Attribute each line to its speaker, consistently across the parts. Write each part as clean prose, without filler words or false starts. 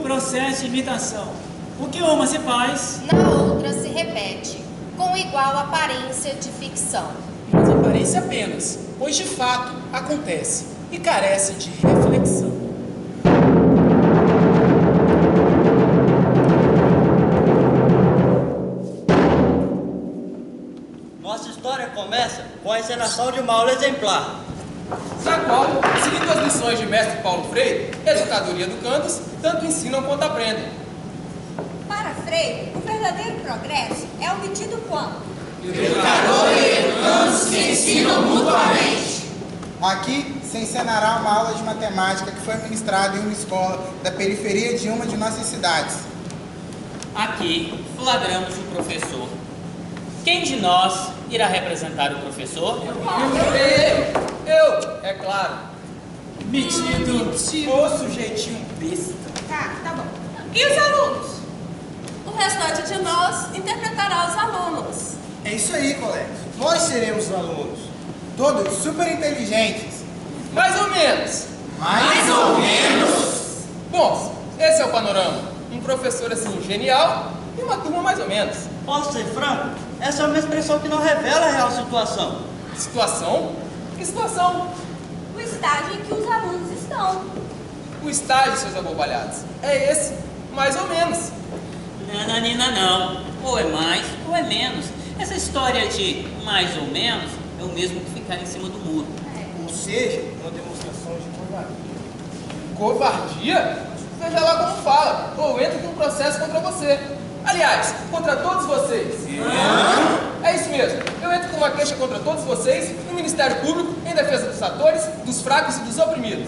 Speaker 1: Processo de imitação. O que uma se faz,
Speaker 2: na outra se repete, com igual aparência de ficção.
Speaker 3: Mas aparência apenas, pois de fato acontece e carece de reflexão.
Speaker 4: Nossa história começa com a encenação de uma aula exemplar,
Speaker 5: na qual, seguindo as lições de mestre Paulo Freire, educadoria do Cantos, tanto ensinam quanto aprendem.
Speaker 6: Para Freire, o verdadeiro progresso é obtido quando
Speaker 7: educador e educandos se ensinam mutuamente.
Speaker 8: Aqui se encenará uma aula de matemática que foi ministrada em uma escola da periferia de uma de nossas cidades.
Speaker 9: Aqui flagramos o professor. Quem de nós irá representar o professor?
Speaker 5: Eu, é claro.
Speaker 3: Metido, ô sujeitinho besta.
Speaker 6: Tá bom.
Speaker 10: E os alunos? O restante de nós interpretará os alunos.
Speaker 8: É isso aí, colegas. Nós seremos os alunos. Todos super inteligentes.
Speaker 5: Mais ou menos.
Speaker 7: Mais ou menos.
Speaker 5: Bom, esse é o panorama. Um professor assim genial e uma turma mais ou menos.
Speaker 4: Posso ser franco? Essa é uma expressão que não revela a real situação.
Speaker 5: Situação? Que situação?
Speaker 6: O estágio em que os alunos estão.
Speaker 5: O estágio, seus abobalhados. É esse, mais ou menos.
Speaker 9: Nananina não. Ou é mais, ou é menos. Essa história de mais ou menos é o mesmo que ficar em cima do muro.
Speaker 8: Ou seja, uma demonstração de covardia.
Speaker 5: Covardia? Veja lá como fala, ou entra com um processo contra você. Aliás, contra todos vocês. É isso mesmo. Eu entro com uma queixa contra todos vocês no Ministério Público em defesa dos atores, dos fracos e dos oprimidos.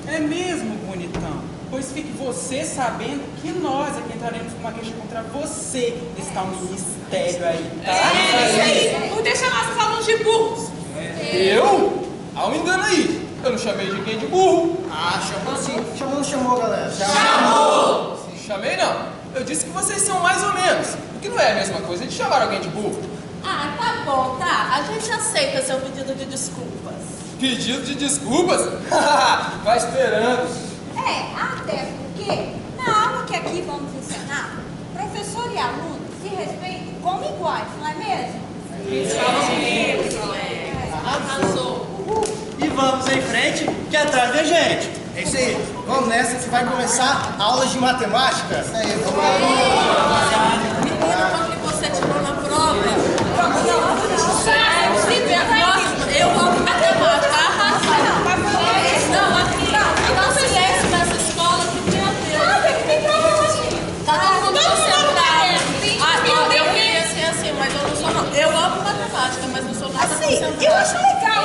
Speaker 3: É mesmo, bonitão? Pois fique você sabendo que nós é que entraremos com uma queixa contra você. Está o ministério aí, tá?
Speaker 10: É isso aí. Não deixa nossos alunos de burros.
Speaker 5: Eu? Há um engano aí. Eu não chamei de quem de burro.
Speaker 8: Ah, chamou sim. Chamou ou não chamou, galera?
Speaker 5: Chamou! Chamei não. Eu disse que vocês são mais ou menos. O que não é a mesma coisa de chamar alguém de burro.
Speaker 10: Ah, tá bom, tá. A gente aceita seu pedido de desculpas.
Speaker 5: Pedido de desculpas? Vai esperando.
Speaker 6: Até porque, na aula que aqui vamos ensinar, professor e aluno se respeitam como iguais, não é mesmo?
Speaker 10: Arrasou.
Speaker 4: E vamos em frente, que atrás vem gente.
Speaker 8: É isso aí. Vamos nessa que vai começar aulas de matemática. Isso aí, vamos lá.
Speaker 10: Menino, quanto que você tirou na prova? Eu amo matemática. Não, aqui. Não silêncio nessa escola, que meu Deus. Tá todo mundo concentrado. Eu queria ser assim, mas eu não sou não. Eu amo matemática, mas não sou nada concentrada.
Speaker 6: Eu acho legal,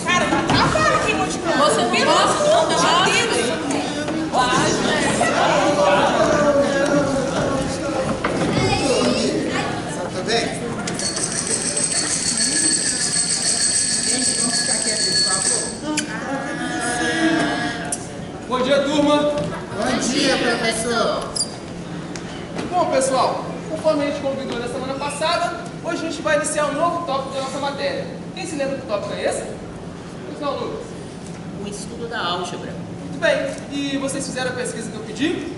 Speaker 6: cara, mas trabalho aqui continua.
Speaker 10: Você não gosta de matemática? Vai,
Speaker 8: Tudo bem?
Speaker 5: Bom dia, turma.
Speaker 8: Bom dia, professor.
Speaker 5: Bom, pessoal, conforme a gente convidou na semana passada, hoje a gente vai iniciar um novo tópico da nossa matéria. Quem se lembra que tópico é esse? Pois não, Lucas?
Speaker 9: O estudo da álgebra.
Speaker 5: Muito bem. E vocês fizeram a pesquisa que eu pedi?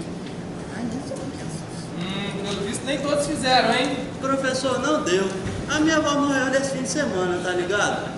Speaker 5: Pelo visto nem todos fizeram, hein?
Speaker 4: Professor, não deu. A minha avó morreu nesse fim de semana, tá ligado?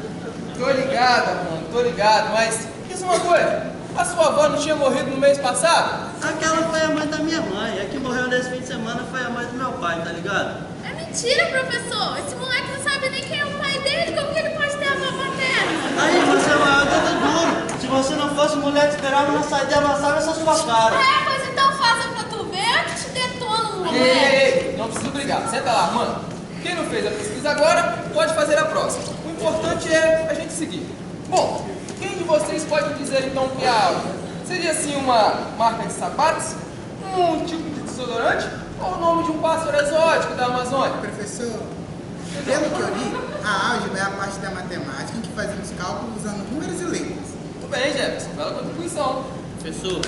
Speaker 5: Tô ligado, mano, tô ligado, mas diz uma coisa, a sua avó não tinha morrido no mês passado?
Speaker 4: Aquela foi a mãe da minha mãe. A que morreu nesse fim de semana foi a mãe do meu pai, tá ligado?
Speaker 10: É mentira, professor. Esse moleque não sabe nem quem é o pai dele. Como que ele pode ter avó paterna?
Speaker 4: Aí você é o maior dedo duro. Se você não fosse mulher, esperava na saída e amassava essa sua cara.
Speaker 10: É, pois então faça pra tu ver. Eu te detono, moleque.
Speaker 5: Ei, não precisa brigar, senta lá, mano. Quem não fez a pesquisa agora, pode fazer a próxima. O importante é a gente seguir. Bom, quem de vocês pode dizer então que a álgebra seria assim uma marca de sapatos, um tipo de desodorante ou o nome de um pássaro exótico da Amazônia?
Speaker 8: Professor, pelo que eu li, a álgebra é a parte da matemática em que fazemos cálculos usando números e letras.
Speaker 5: Muito bem, Jefferson, bela contribuição.
Speaker 9: Professor,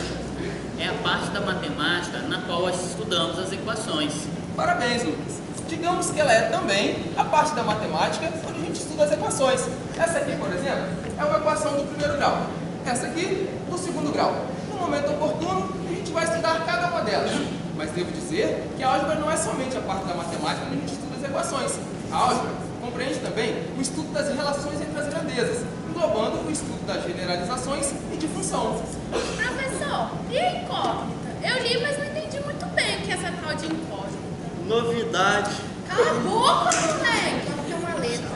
Speaker 9: é a parte da matemática na qual nós estudamos as equações.
Speaker 5: Parabéns, Lucas. Digamos que ela é também a parte da matemática onde a gente estuda as equações. Essa aqui, por exemplo, é uma equação do primeiro grau. Essa aqui, do segundo grau. No momento oportuno, a gente vai estudar cada uma delas. Mas devo dizer que a álgebra não é somente a parte da matemática onde a gente estuda as equações. A álgebra compreende também o estudo das relações entre as grandezas, englobando o estudo das generalizações e de função.
Speaker 10: Professor, e a incógnita? Eu li, mas não entendi muito bem o que é essa tal de incógnita.
Speaker 4: Novidade.
Speaker 10: Cala a boca, moleque. É uma letra.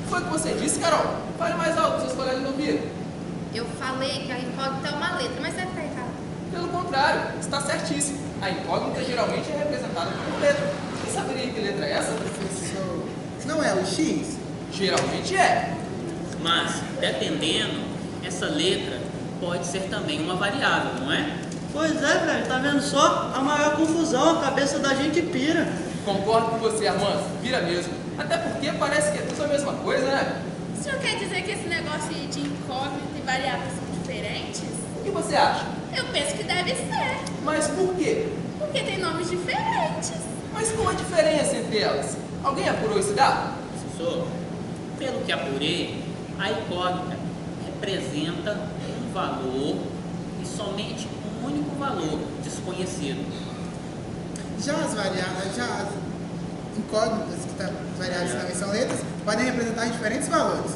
Speaker 5: Foi o que você disse, Carol? Fale mais alto, seus colegas não ouviram.
Speaker 2: Eu falei que a incógnita é uma letra, mas você tá errado.
Speaker 5: Pelo contrário, está certíssimo. A incógnita geralmente é representada por uma letra. Quem saberia que letra é essa?
Speaker 8: Professor, não é o X?
Speaker 5: Geralmente é.
Speaker 9: Mas, dependendo, essa letra pode ser também uma variável, não é?
Speaker 4: Pois é, velho, tá vendo só? A maior confusão, a cabeça da gente pira.
Speaker 5: Concordo com você, Armando. Vira mesmo. Até porque parece que é tudo a mesma coisa, né?
Speaker 10: O senhor quer dizer que esse negócio de incógnita e variável são diferentes?
Speaker 5: O que você acha?
Speaker 10: Eu penso que deve ser.
Speaker 5: Mas por quê?
Speaker 10: Porque tem nomes diferentes.
Speaker 5: Mas qual a diferença entre elas? Alguém apurou esse dado?
Speaker 9: Professor, pelo que apurei, a incógnita representa um valor e somente um único valor desconhecido.
Speaker 8: Já as incógnitas, que variáveis também são letras, podem representar diferentes valores.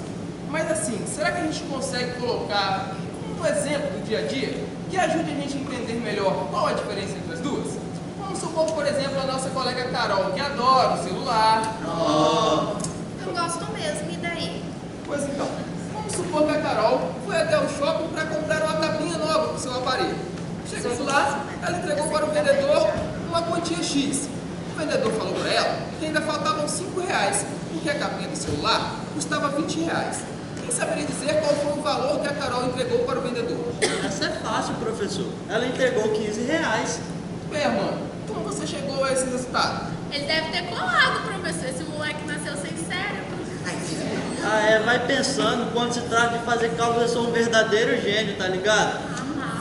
Speaker 5: Mas assim, será que a gente consegue colocar um exemplo do dia a dia que ajude a gente a entender melhor qual a diferença entre as duas? Vamos supor, por exemplo, a nossa colega Carol, que adora o celular.
Speaker 2: Eu gosto mesmo, e daí?
Speaker 5: Pois então, vamos supor que a Carol foi até o shopping para comprar uma capinha nova para o seu aparelho. Chegando lá, ela entregou para o vendedor uma quantia X. O vendedor falou para ela que ainda faltavam R$5, porque a capinha do celular custava R$20. Quem saberia dizer qual foi o valor que a Carol entregou para o vendedor?
Speaker 4: Essa é fácil, professor. Ela entregou R$15.
Speaker 5: Bem, mano, como você chegou a esse resultado?
Speaker 10: Ele deve ter colado, professor. Esse moleque nasceu sem cérebro.
Speaker 4: Ah, é, vai pensando, quando se trata de fazer cálculo, eu sou um verdadeiro gênio, tá ligado?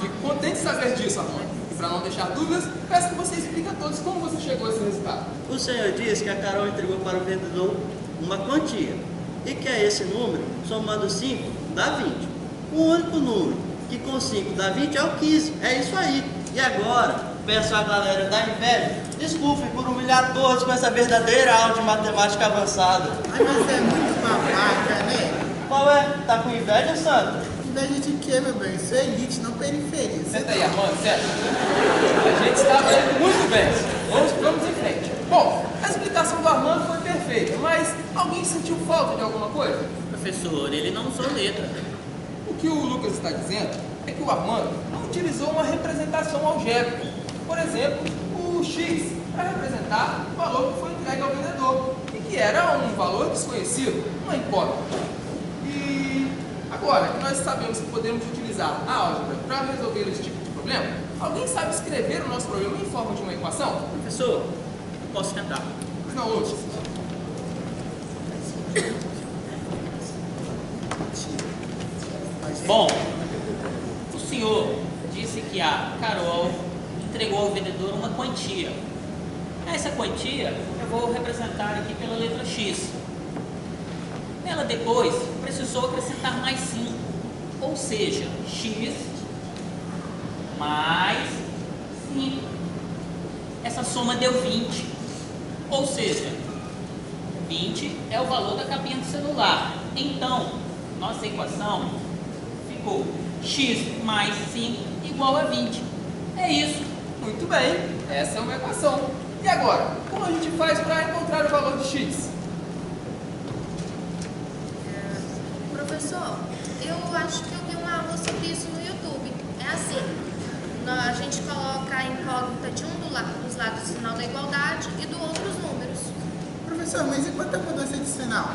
Speaker 5: Fico contente de saber disso, Armando. E para não deixar dúvidas, peço que você explique a todos como você chegou a esse resultado.
Speaker 4: O senhor disse que a Carol entregou para o vendedor uma quantia e que é esse número, somando 5, dá 20. O único número que com 5 dá 20 é o 15, é isso aí. E agora, peço à galera da inveja, desculpe por humilhar todos com essa verdadeira aula de matemática avançada.
Speaker 8: Ai, mas é muito babaca, né?
Speaker 4: Qual é? Tá com inveja, Sandra?
Speaker 8: Inveja de quê, meu bem? Isso é elite, não periferia.
Speaker 5: Senta aí, Armando, certo? A gente estava indo muito bem. Vamos em frente. Bom, a explicação do Armando foi perfeita, mas alguém sentiu falta de alguma coisa?
Speaker 9: Professor, ele não usou letra.
Speaker 5: O que o Lucas está dizendo é que o Armando não utilizou uma representação algébrica. Por exemplo, o X, para representar o valor que foi entregue ao vendedor, e que era um valor desconhecido, uma incógnita. E agora que nós sabemos que podemos utilizar a álgebra para resolver esse tipo de problema, alguém sabe escrever o nosso problema em forma de uma equação?
Speaker 9: Professor, posso tentar.
Speaker 5: Não, Lucas.
Speaker 9: Bom, o senhor disse que a Carol entregou ao vendedor uma quantia. Essa quantia eu vou representar aqui pela letra X. Ela depois precisou acrescentar mais 5, ou seja, X mais 5. essa soma deu 20. Ou seja, 20 é o valor da capinha do celular. Então, nossa equação ficou x mais 5 igual a 20. É isso.
Speaker 5: Muito bem, essa é uma equação. E agora, como a gente faz para encontrar o valor de x?
Speaker 2: Professor, eu acho que eu vi uma aula sobre isso no YouTube. É assim, a gente coloca a incógnita de dos lados do sinal da igualdade e do outro os números.
Speaker 8: Professor, mas e quanto à mudança de sinal?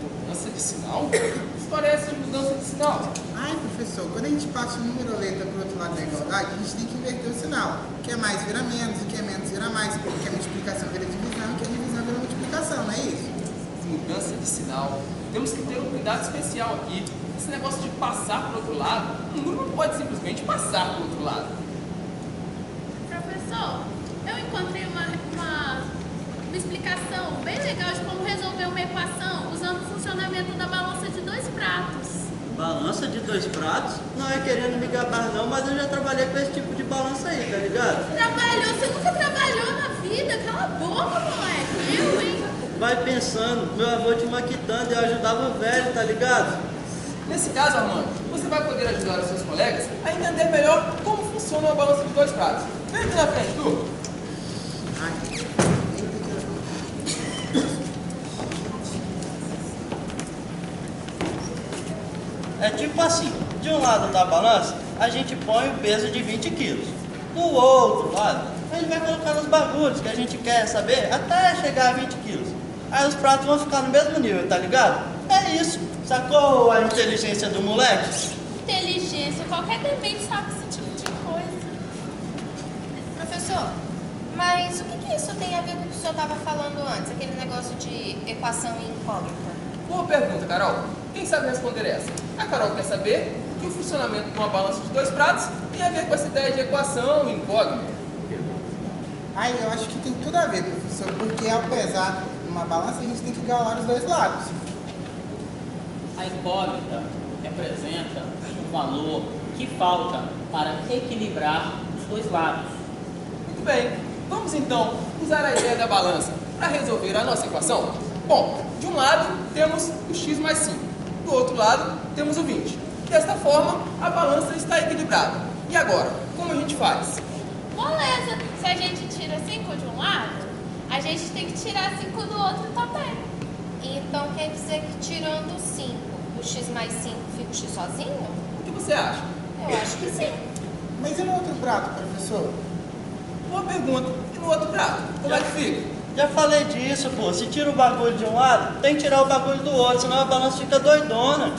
Speaker 5: Mudança de sinal? Isso parece de mudança de sinal.
Speaker 8: Ai, professor, quando a gente passa o número ou letra para o outro lado da igualdade, a gente tem que inverter o sinal. O que é mais vira menos, o que é menos vira mais, o que é multiplicação vira divisão, o que é divisão vira multiplicação, não é isso?
Speaker 5: Mudança de sinal. Temos que ter um cuidado especial aqui. Esse negócio de passar para o outro lado, um número não pode simplesmente passar para o outro lado.
Speaker 10: Professor, eu encontrei uma explicação bem legal de como resolver uma equação usando o funcionamento da balança de 2 pratos.
Speaker 4: Balança de 2 pratos? Não é querendo me gabar não, mas eu já trabalhei com esse tipo de balança aí, tá ligado?
Speaker 10: Trabalhou? Você nunca trabalhou na vida? Cala a boca, moleque. Eu, hein?
Speaker 4: Vai pensando, meu avô tinha uma quitanda e eu ajudava o velho, tá ligado?
Speaker 5: Nesse caso, Armando, você vai poder ajudar os seus colegas a entender melhor como funciona uma balança de 2 pratos. Vem aqui na frente, tu.
Speaker 4: É tipo assim, de um lado da balança, a gente põe o peso de 20 quilos. Do outro lado, a gente vai colocando os bagulhos que a gente quer saber até chegar a 20 quilos. Aí os pratos vão ficar no mesmo nível, tá ligado? É isso. Sacou a inteligência do moleque?
Speaker 10: Inteligência. Qualquer demente sabe esse tipo de coisa.
Speaker 2: Professor, mas o que isso tem a ver com o que o senhor estava falando antes? Aquele negócio de equação incógnita?
Speaker 5: Boa pergunta, Carol. Quem sabe responder essa? A Carol quer saber o que o funcionamento de uma balança de 2 pratos tem a ver com essa ideia de equação incógnita.
Speaker 8: Ai, eu acho que tem tudo a ver, professor, porque ao pesar uma balança, a gente tem que igualar os dois lados.
Speaker 9: A incógnita representa um valor que falta para equilibrar os dois lados.
Speaker 5: Muito bem. Vamos então usar a ideia da balança para resolver a nossa equação? Bom, de um lado temos o x mais 5, do outro lado temos o 20. Desta forma, a balança está equilibrada. E agora, como a gente faz?
Speaker 10: Moleza. Se a gente tira 5 de um lado, a gente tem que tirar 5 do outro também.
Speaker 2: Então quer dizer que tirando 5 do x mais 5 fica o x sozinho?
Speaker 5: O que você acha?
Speaker 2: Eu acho que sim.
Speaker 8: Mas e no outro prato, professor?
Speaker 5: Boa pergunta. E no outro prato, como é que fica?
Speaker 4: Já falei disso, pô. Se tira o bagulho de um lado, tem que tirar o bagulho do outro, senão a balança fica doidona.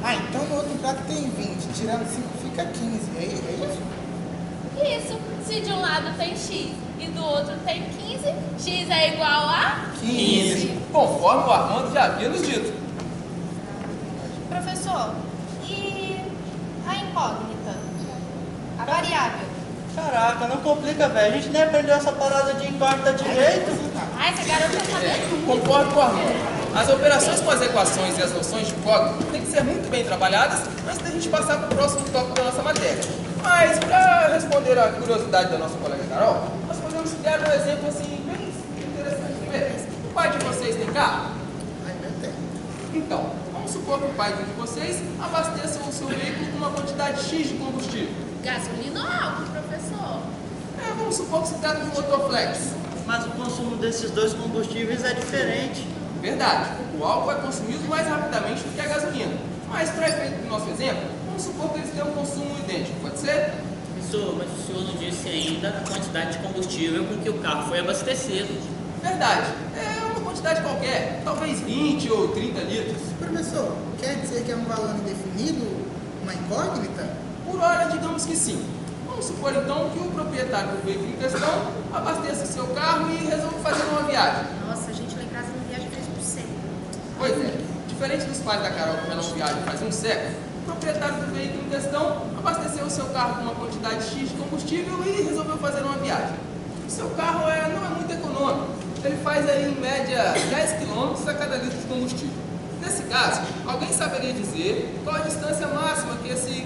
Speaker 8: Ah, então no outro prato tem 20, tirando 5 fica 15, é isso?
Speaker 10: Isso. Se de um lado tem x e do outro tem 15, x é igual a
Speaker 8: 15.
Speaker 5: Conforme o Armando já havia nos dito.
Speaker 2: Professor, e a incógnita? A variável?
Speaker 4: Caraca, não complica, velho. A gente nem aprendeu essa parada de incógnita direito.
Speaker 10: Ai, essa garota tá sabendo.
Speaker 5: Concordo com o Armando. As operações com as equações e as noções de incógnita têm que ser muito bem trabalhadas antes da gente passar para o próximo tópico da nossa matéria. Mas, para responder à curiosidade da nossa colega Carol, nós podemos criar um exemplo assim bem interessante mesmo. O pai de vocês tem carro?
Speaker 8: Ai, meu Deus.
Speaker 5: Então, vamos supor que o pai de vocês abasteça o seu veículo com uma quantidade X de combustível.
Speaker 10: Gasolina ou álcool, professor?
Speaker 5: Vamos supor que se trata de um motor flex.
Speaker 4: Mas o consumo desses dois combustíveis é diferente.
Speaker 5: Verdade, o álcool é consumido mais rapidamente do que a gasolina. Mas, para efeito do nosso exemplo, vamos supor que eles têm um consumo idêntico, pode ser?
Speaker 9: Professor, mas o senhor não disse ainda a quantidade de combustível com que o carro foi abastecido.
Speaker 5: Verdade, é uma quantidade qualquer, talvez 20 ou 30 litros.
Speaker 8: Professor, quer dizer que é um valor indefinido, uma incógnita?
Speaker 5: Por hora, digamos que sim. Vamos supor então que o proprietário do veículo em questão abasteça seu carro e resolve fazer uma viagem.
Speaker 2: Nossa, a gente lá em casa não viaja fez por cento.
Speaker 5: Pois é, diferente dos pais da Carol que não viajam faz um século, o proprietário do veículo em questão abasteceu o seu carro com uma quantidade X de combustível e resolveu fazer uma viagem. O seu carro não é muito econômico, ele faz aí em média 10 km a cada litro de combustível. Nesse caso, alguém saberia dizer qual a distância máxima que esse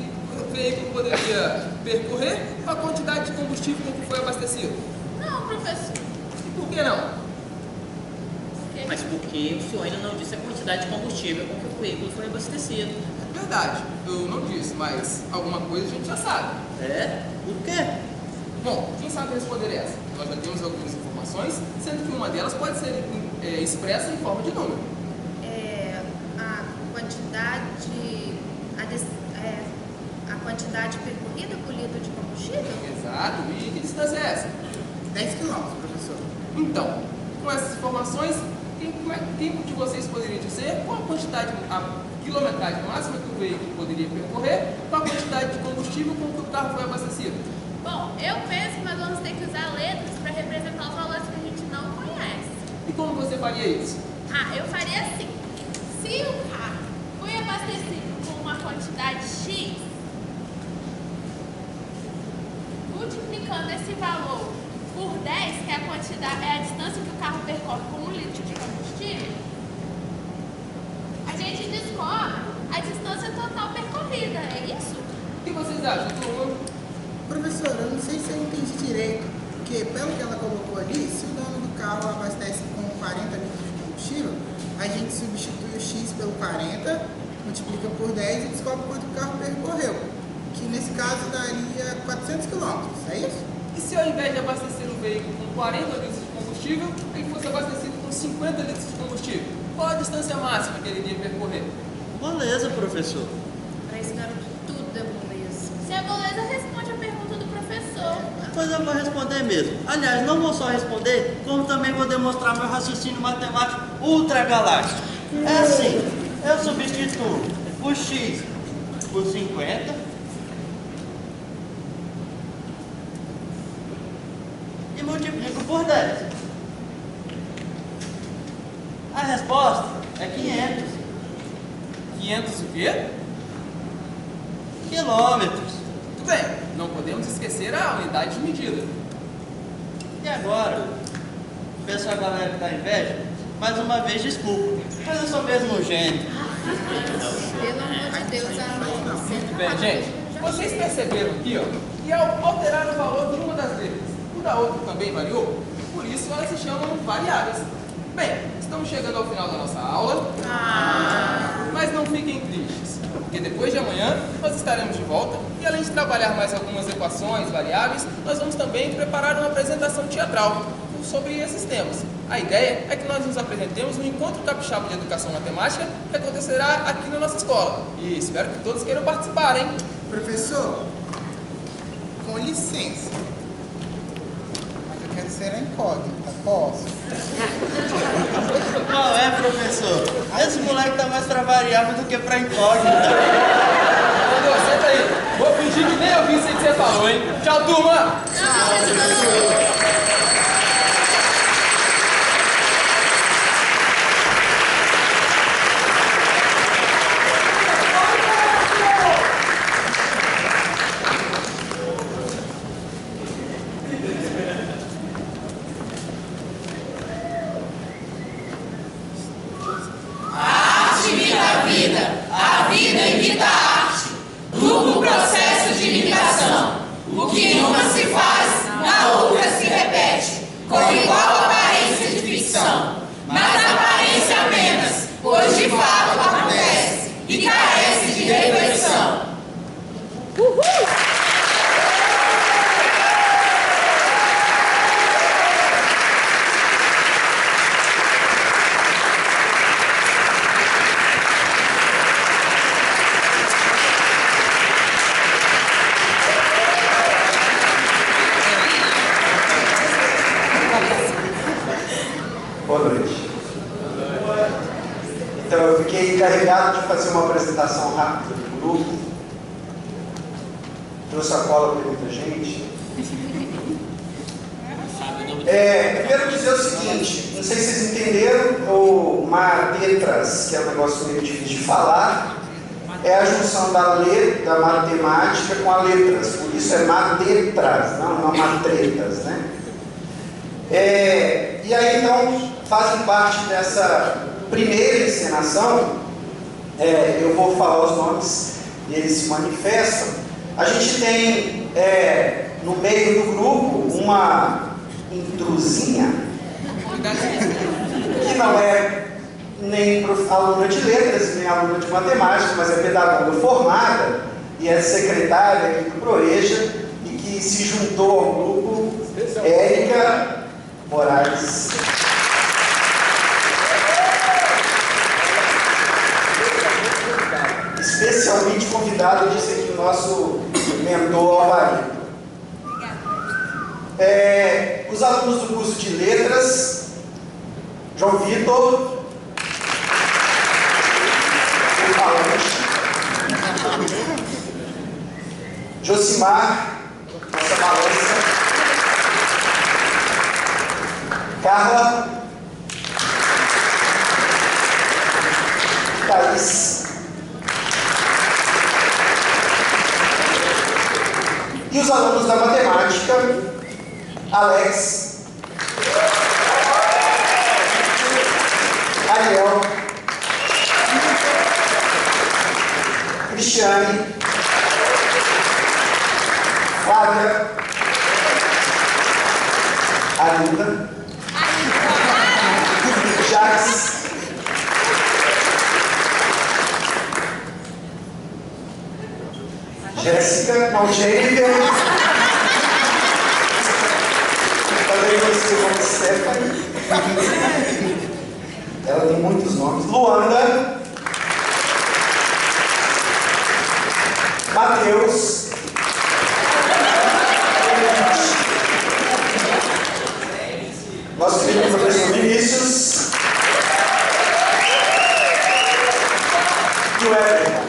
Speaker 5: veículo poderia percorrer com a quantidade de combustível com que foi abastecido?
Speaker 10: Não, professor.
Speaker 5: E por que não?
Speaker 9: Mas porque o senhor ainda não disse a quantidade de combustível com que o veículo foi abastecido.
Speaker 5: Verdade, eu não disse, mas alguma coisa a gente já sabe.
Speaker 4: É? O quê?
Speaker 5: Bom, quem sabe responder essa? Nós já temos algumas informações, sendo que uma delas pode ser expressa em forma de número.
Speaker 2: A quantidade percorrida por litro de combustível?
Speaker 5: Exato, e que distância é essa?
Speaker 8: 10 quilômetros, professor.
Speaker 5: Então, com essas informações, quem de vocês poderia dizer qual a quilometragem máxima que o veículo poderia percorrer com a quantidade de combustível com que o carro foi abastecido?
Speaker 10: Bom, eu penso que nós vamos ter que usar letras para representar os valores que a gente não conhece.
Speaker 5: E como você faria isso?
Speaker 10: Eu faria assim. Se o carro foi abastecido com uma quantidade X, multiplicando esse valor por 10, que é a distância que o carro percorre com 1 litro de combustível, a gente descobre a distância total percorrida, é isso?
Speaker 5: O que vocês acham, turma?
Speaker 8: Professor, eu não sei se eu entendi direito, porque pelo que ela colocou ali, se o dono do carro abastece com 40 litros de combustível, a gente substitui o X pelo 40, multiplica por 10 e descobre quanto o carro percorreu, que nesse caso daria 400 quilômetros, é isso?
Speaker 5: E se ao invés de abastecer o veículo com 40 litros de combustível, ele fosse abastecido com 50 litros de combustível? Qual a distância máxima que ele iria percorrer?
Speaker 4: Moleza, professor.
Speaker 2: Para esse garoto tudo é moleza.
Speaker 10: Se a moleza responde a pergunta do professor.
Speaker 4: Pois eu vou responder mesmo. Aliás, não vou só responder, como também vou demonstrar meu raciocínio matemático ultragaláctico. É assim, eu substituo o X por 50 e multiplico por 10. A resposta é 500
Speaker 5: 500 o quê?
Speaker 4: quilômetros.
Speaker 5: Tudo bem, não podemos esquecer a unidade de medida.
Speaker 4: E agora, peço a galera que dá inveja, mais uma vez desculpa, mas eu sou mesmo um gênio.
Speaker 2: Pelo amor de Deus,
Speaker 5: Muito bem, gente, vocês perceberam aqui, ó, que ao alterar o valor de uma das letras, o da outra também variou, por isso elas se chamam variáveis. Bem, estamos chegando ao final da nossa aula, mas não fiquem tristes, porque depois de amanhã nós estaremos de volta e além de trabalhar mais algumas equações variáveis, nós vamos também preparar uma apresentação teatral sobre esses temas. A ideia é que nós nos apresentemos no Encontro Capixaba de Educação Matemática que acontecerá aqui na nossa escola. E espero que todos queiram participar, hein?
Speaker 8: Professor, com licença, mas eu quero ser a incógnita, posso?
Speaker 4: Qual é, professor? Esse moleque tá mais pra variável do que pra incógnita.
Speaker 5: Ô, senta aí. Vou fingir que nem ouvi isso aí que você falou, hein? Tchau, turma!
Speaker 7: A vida imita a arte. Duplo processo de imitação. O que em uma se faz, na outra se repete, com igual aparência de ficção. Mas aparência apenas, pois de fato acontece e carece de reflexão.
Speaker 11: Boa noite. Então, eu fiquei encarregado de fazer uma apresentação rápida do grupo. Trouxe a cola para muita gente. Primeiro dizer o seguinte, não sei se vocês entenderam, o Madetras, que é um negócio meio difícil de falar, é a junção da matemática com a letras, por isso é Madetras, não matretas, né? E aí então fazem parte dessa primeira encenação, eu vou falar os nomes e eles se manifestam. A gente tem no meio do grupo intrusinha, que não é nem aluna de letras, nem aluna de matemática, mas é pedagoga formada e é secretária aqui do Proeja e que se juntou ao grupo, Érica Moraes. Especialmente convidado, disse aqui o nosso mentor Alvarito. Os alunos do curso de Letras, João Vitor, o falante, Josimar, nossa balança, Carla, Thaís, e os alunos da matemática, Alex, Ariel, Cristiane, Flávia, Arinda, Jacques, Jéssica, não, Jennifer, também conhecida como Stephanie, ela tem muitos nomes, Luanda, Matheus, nosso querido professor Vinícius e o Everton.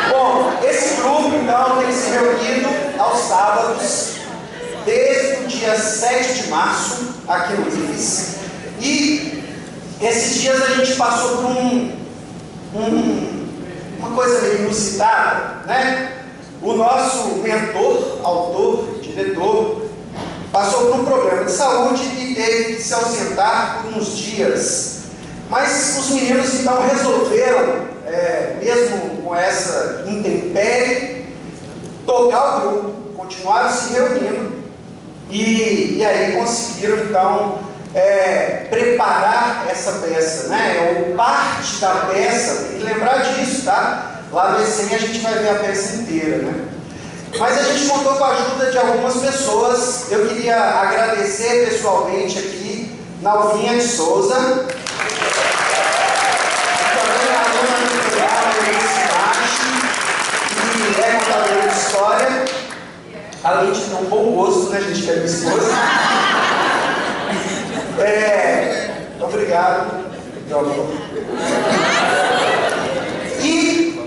Speaker 11: Bom, esse grupo então tem se reunido aos sábados, desde o dia 7 de março, aqui no IFES, e esses dias a gente passou por uma coisa meio inusitada, né? O nosso mentor, autor, diretor, passou por um problema de saúde e teve que se ausentar por uns dias. Mas os meninos então resolveram, mesmo com essa intempérie, tocar o grupo, continuaram se reunindo e aí conseguiram então preparar essa peça, né? Ou parte da peça, tem que lembrar disso, tá? Lá no ECEM a gente vai ver a peça inteira, né? Mas a gente contou com a ajuda de algumas pessoas. Eu queria agradecer pessoalmente aqui Nalvinha de Souza, também a aluna do programa que é contadora de história, além de ter um bom gosto, né, gente, que é minha esposa. Obrigado, meu amor. E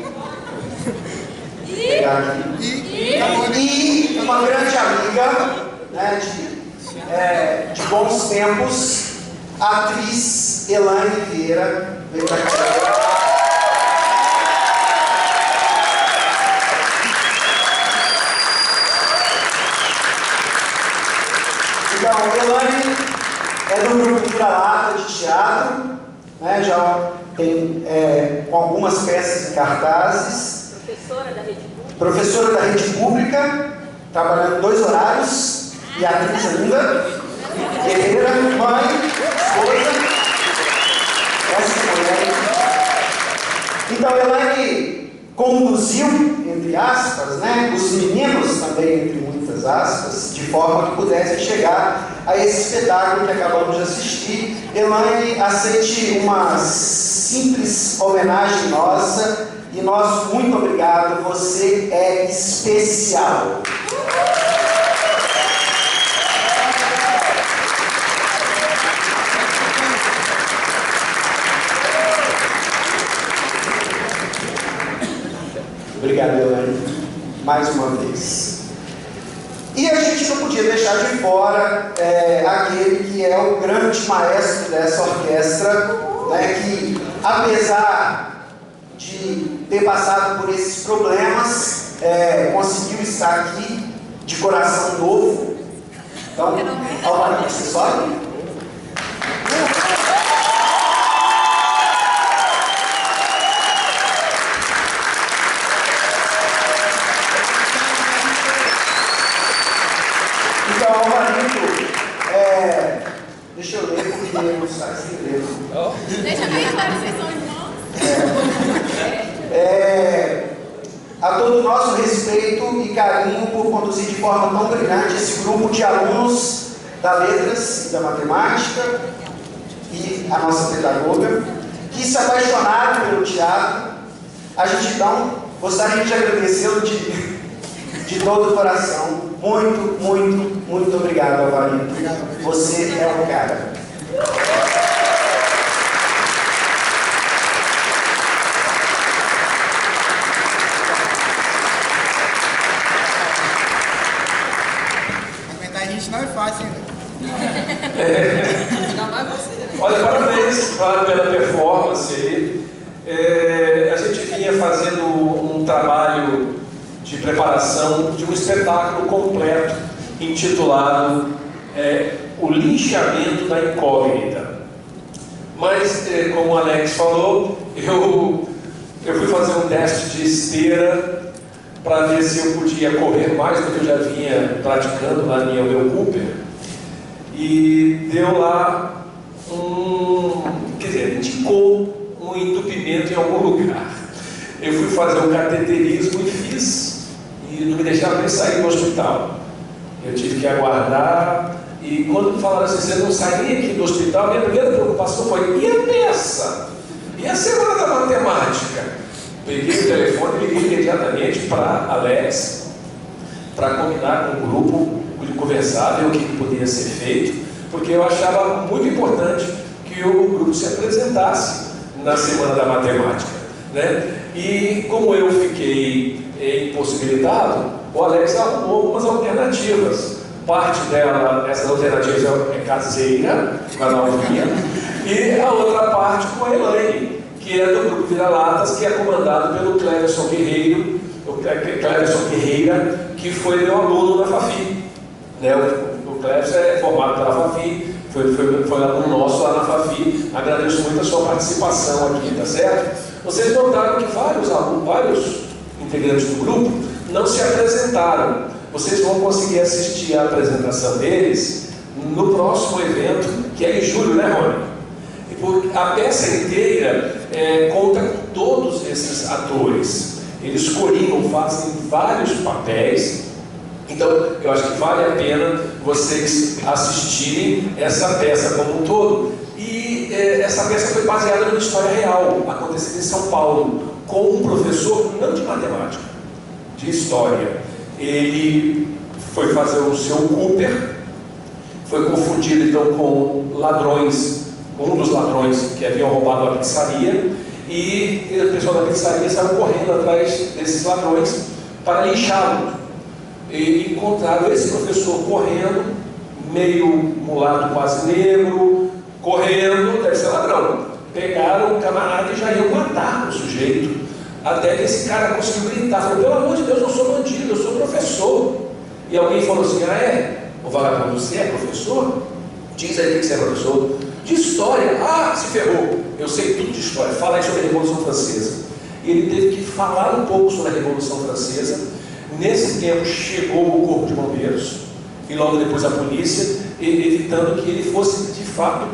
Speaker 11: uma grande amiga, né, de bons tempos, a atriz Elaine Vieira, veio pra cá. Então, Elaine é do grupo Vira-Lata de teatro, né, já tem com algumas peças em cartazes. Professora da rede pública, trabalhando 2 horários, e atriz ainda, guerreira, mãe, esposa, essa mulher. Então, Elaine conduziu, entre aspas, né, os meninos também, entre muitas aspas, de forma que pudessem chegar a esse espetáculo que acabamos de assistir. Elaine, aceite uma simples homenagem nossa. E nós, muito obrigado, você é especial. Obrigado, Elaine, mais uma vez. E a gente não podia deixar de fora aquele que é o grande maestro dessa orquestra, né, que, apesar de ter passado por esses problemas, conseguiu estar aqui de coração novo. Então, Alvarito, você sobe? Então, Alvarito, deixa eu ler porque não está escrevendo.
Speaker 10: Deixa bem claro que vocês são irmãos.
Speaker 11: A todo o nosso respeito e carinho por conduzir de forma tão brilhante esse grupo de alunos da Letras e da Matemática e a nossa pedagoga, que se apaixonaram pelo teatro. A gente gostaria de agradecê-lo de todo o coração. Muito, muito, muito obrigado, Alvarito. Você é o cara.
Speaker 8: Aguentar a gente não é fácil, né?
Speaker 12: Olha, parabéns pela performance aí. A gente vinha fazendo um trabalho de preparação de um espetáculo completo intitulado O Linchamento da Incógnita. Mas, como o Alex falou, eu fui fazer um teste de esteira para ver se eu podia correr mais do que eu já vinha praticando lá no meu Cooper. E deu lá indicou um entupimento em algum lugar. Eu fui fazer um cateterismo e fiz, e não me deixaram nem sair do hospital. Eu tive que aguardar, e quando falaram assim, você não sai nem aqui do hospital, minha primeira preocupação foi, e a peça? E a semana da matemática? Peguei o telefone e liguei imediatamente para Alex, para combinar com o grupo, conversar, ver o que poderia ser feito, porque eu achava muito importante que o grupo se apresentasse na Semana da Matemática, né? E como eu fiquei impossibilitado, o Alex arrumou algumas alternativas. Parte dela, essas alternativas é caseira, com a Nalvinha, e a outra parte com a Elaine, que é do grupo Vira-Latas, que é comandado pelo Cleverson Guerreira, que foi meu aluno na Fafi. O Cleverson é formado pela Fafi, foi aluno nosso lá na Fafi. Agradeço muito a sua participação aqui, tá certo? Vocês notaram que vários integrantes do grupo não se apresentaram. Vocês vão conseguir assistir a apresentação deles no próximo evento, que é em julho, né, Rony? A peça inteira conta com todos esses atores. Eles corinam, fazem vários papéis. Então, eu acho que vale a pena vocês assistirem essa peça como um todo. E essa peça foi baseada numa história real, acontecida em São Paulo, com um professor, não de matemática, de história. Ele foi fazer o seu Cooper, foi confundido então com ladrões, um dos ladrões que haviam roubado a pizzaria, e o pessoal da pizzaria saiu correndo atrás desses ladrões para linchá-lo. E encontraram esse professor correndo, meio mulato, quase negro, correndo, deve ser ladrão. Pegaram o camarada e já iam matar o sujeito. Até que esse cara conseguiu gritar, falou, pelo amor de Deus, eu sou bandido, eu sou professor. E alguém falou assim, o vagabundo, você é professor? Diz aí que você é professor. De história, se ferrou, eu sei tudo de história, fala aí sobre a Revolução Francesa. E ele teve que falar um pouco sobre a Revolução Francesa. Nesse tempo chegou o Corpo de Bombeiros e logo depois a polícia, evitando que ele fosse de fato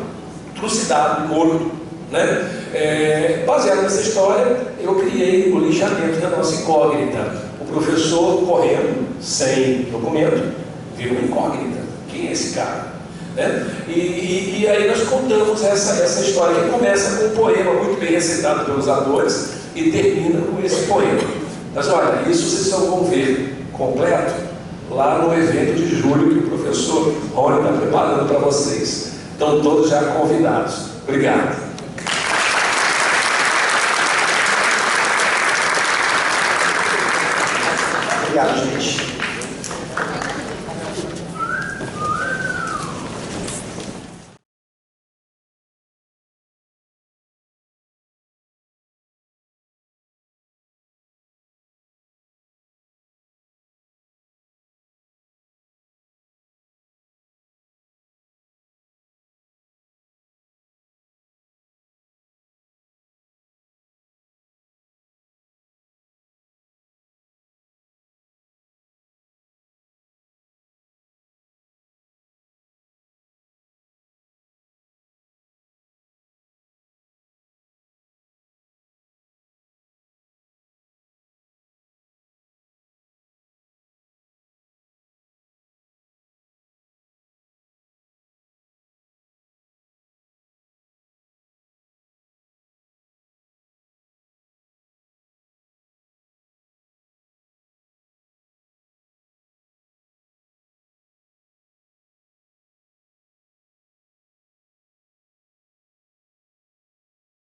Speaker 12: trucidado, morto, né? Baseado nessa história, eu criei o linchamento da nossa incógnita. O professor correndo sem documento virou uma incógnita. Quem é esse cara? Né? E aí nós contamos essa história que começa com um poema muito bem recitado pelos atores e termina com esse poema. Mas olha, isso vocês só vão ver completo lá no evento de julho que o professor Rony está preparando para vocês. Estão todos já convidados. Obrigado.